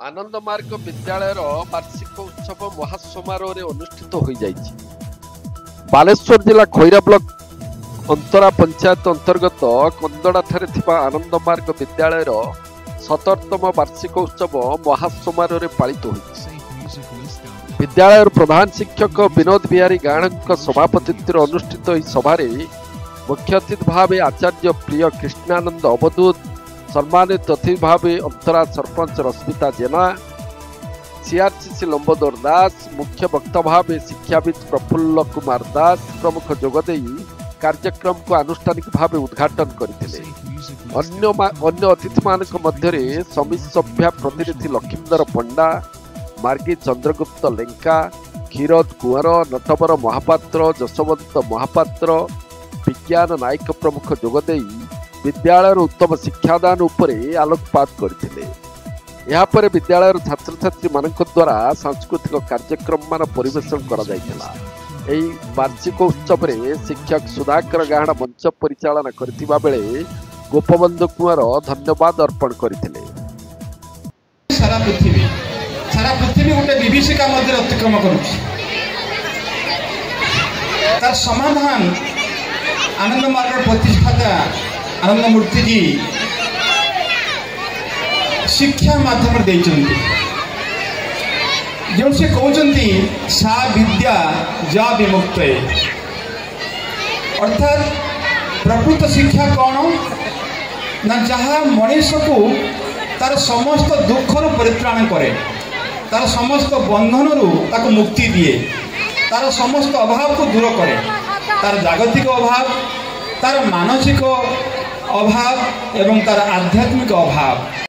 आनंद मार्ग विद्यालय वार्षिक उत्सव महासमारोह अनुष्ठित हो जाइछि। बालेश्वर जिला खैरा ब्लॉक अंतरा पंचायत अंतर्गत कंदड़ा ठारे थिबा आनंद मार्ग विद्यालय 17तम वार्षिक उत्सव महासमारोह पालित होइछि। विद्यालय प्रधान शिक्षक विनोद बिहारी गाणक सभापतित्व अनुष्ठित यह सभारे मुख्य अतिथि भाव आचार्य प्रिय कृष्णानंद अवधूत, सम्मानित अतिथि भाव अंतरा सरपंच रश्मिता जेना, सीआरसीसी लंबोदर दास, मुख्य वक्ता भाव शिक्षाविद प्रफुल्ल कुमार दास प्रमुख जोगदे कार्यक्रम को आनुष्ठानिक भाव उद्घाटन करथिले। अन्य अतिथि मानक मध्यरे समिति सभ्या प्रतिनिधि लखींदर पंडा, मार्गी चंद्रगुप्त लेंका, क्षीरोद कुंवर, नटवर महापात्र, जशवंत महापात्र, विज्ञान नायक प्रमुख जोगदे विद्यालय उत्तम शिक्षादान उपरे आलोकपात करथिले। यहाँ पर विद्यालय छात्र छात्री मानक द्वारा सांस्कृतिक कार्यक्रम मान परिवेषण करा जायतिला। एही वार्षिक उत्सव रे शिक्षक सुधाकर गाहड़ मंच परिचालन करथिबा बेले गोपबंधु कुंवर धन्यवाद अर्पण करथिले। सारा पृथ्वी गोटे विभीषिका मध्य अतिक्रम करुछि। तार समाधान आनंद मार्ग प्रतिष्ठाता आनंद मूर्ति जी शिक्षा माध्यम देइचंती। जो से कहते सा विद्या जा विमुक्त, अर्थात प्रकृत शिक्षा कौन ना जहाँ मनीष को तार समस्त दुखर परित्राण करे, तार समस्त बंधन ताको मुक्ति दिए, तार समस्त अभाव को दूर करे, तार जागतिक अभाव, तार मानसिक अभाव एवं तार आध्यात्मिक अभाव